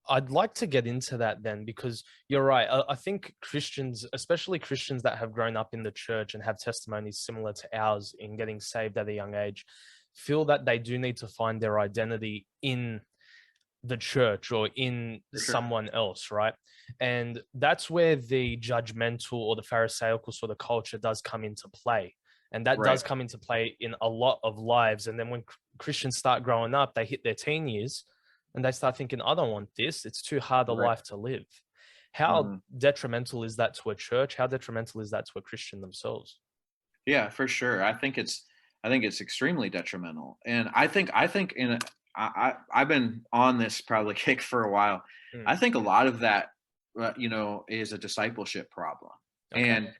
I'd like to get into that then, because you're right. I think Christians, especially Christians that have grown up in the church and have testimonies similar to ours in getting saved at a young age, feel that they do need to find their identity in the church or in For sure. someone else, right? And that's where the judgmental or the Pharisaical sort of culture does come into play. And that Right. does come into play in a lot of lives. And then when Christians start growing up, they hit their teen years and they start thinking, I don't want this. It's too hard a Right. life to live. How Mhm. detrimental is that to a church? How detrimental is that to a Christian themselves? Yeah, for sure. I think it's extremely detrimental, and I think in a, I've been on this probably kick for a while. Mm, I think a lot of that, is a discipleship problem, okay. and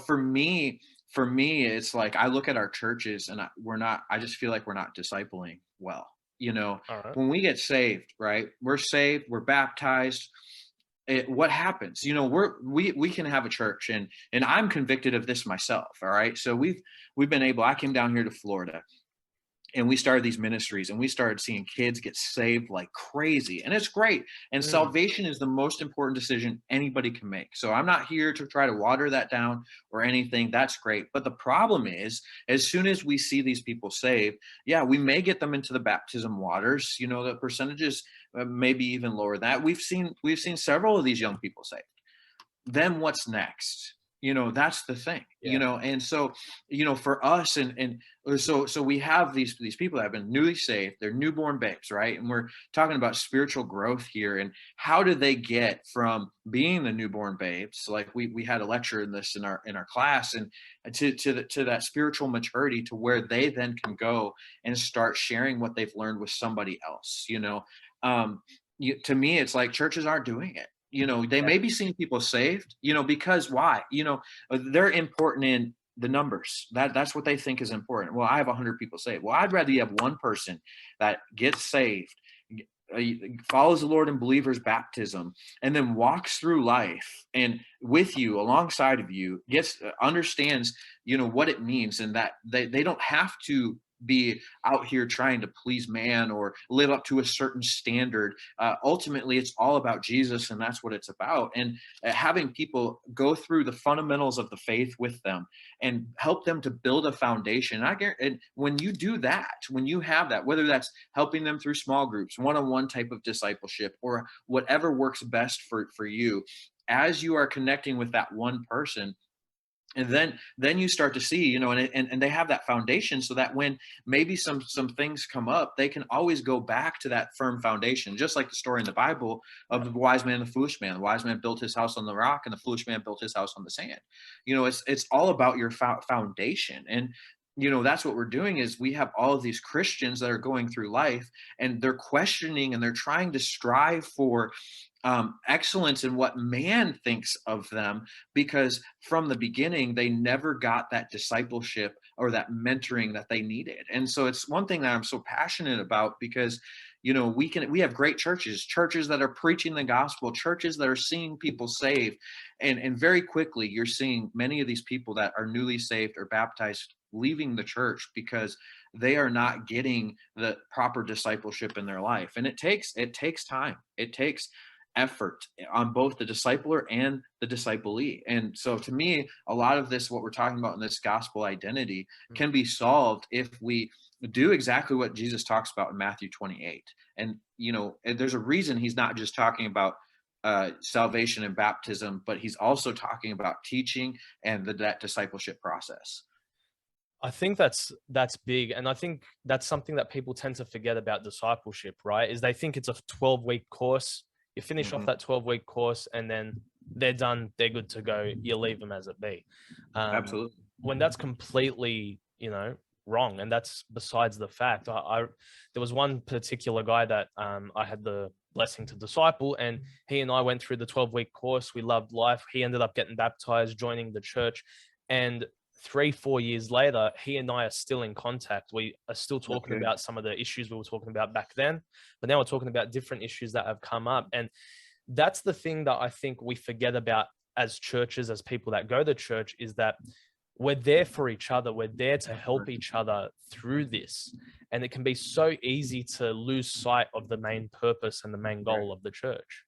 for me, it's like I look at our churches and we're not. I just feel like we're not discipling well. All right. When we get saved, right? We're saved. We're baptized. What happens, we can have a church, and I'm convicted of this myself. All right, so we've been able, I came down here to Florida, and we started these ministries, and we started seeing kids get saved like crazy, and it's great. And Mm, salvation is the most important decision anybody can make, so I'm not here to try to water that down or anything. That's great, but the problem is, as soon as we see these people saved, yeah, we may get them into the baptism waters. The percentages, maybe even lower than that. We've seen several of these young people saved. Then what's next? That's the thing. yeah. And so, for us, and so we have these people that have been newly saved. They're newborn babes, right? And we're talking about spiritual growth here, and how do they get from being the newborn babes, like we had a lecture in this in our class, and to that spiritual maturity, to where they then can go and start sharing what they've learned with somebody else. um to me, it's like churches aren't doing it. They Yeah. may be seeing people saved, because why? They're important in the numbers. That's what they think is important. Well, I have 100 people saved. Well, I'd rather you have one person that gets saved, uh, follows the Lord in believers baptism, and then walks through life and with you, alongside of you, gets understands, what it means, and that they don't have to be out here trying to please man or live up to a certain standard. Ultimately, it's all about Jesus, and that's what it's about. And having people go through the fundamentals of the faith with them and help them to build a foundation. And when you do that, when you have that, whether that's helping them through small groups, one-on-one type of discipleship, or whatever works best for you, as you are connecting with that one person, and then you start to see, and they have that foundation, so that when maybe some things come up, they can always go back to that firm foundation, just like the story in the Bible of the wise man and the foolish man. The wise man built his house on the rock, and the foolish man built his house on the sand. It's all about your foundation. And that's what we're doing, is we have all of these Christians that are going through life, and they're questioning, and they're trying to strive for excellence in what man thinks of them, because from the beginning they never got that discipleship or that mentoring that they needed. And so it's one thing that I'm so passionate about, because we have great churches that are preaching the gospel, churches that are seeing people saved, and very quickly you're seeing many of these people that are newly saved or baptized leaving the church because they are not getting the proper discipleship in their life. And it takes time, it takes effort on both the discipler and the disciplee. And so to me, a lot of this, what we're talking about in this gospel identity, Mm. can be solved if we do exactly what Jesus talks about in Matthew 28. And there's a reason he's not just talking about salvation and baptism, but he's also talking about teaching and that discipleship process. I think that's big, and I think that's something that people tend to forget about discipleship, right? Is they think it's a 12-week course. You finish off Hmm. that 12-week course, and then they're done. They're good to go. You leave them as it be. Absolutely. When that's completely, wrong, and that's besides the fact. There was one particular guy that I had the blessing to disciple, and he and I went through the 12-week course. We loved life. He ended up getting baptized, joining the church, and 3, 4 years later, he and I are still in contact. We are still That's talking good. about some of the issues we were talking about back then, but now we're talking about different issues that have come up. And that's the thing that I think we forget about as churches, as people that go to church, is that we're there for each other. We're there to help each other through this. And it can be so easy to lose sight of the main purpose and the main goal of the church.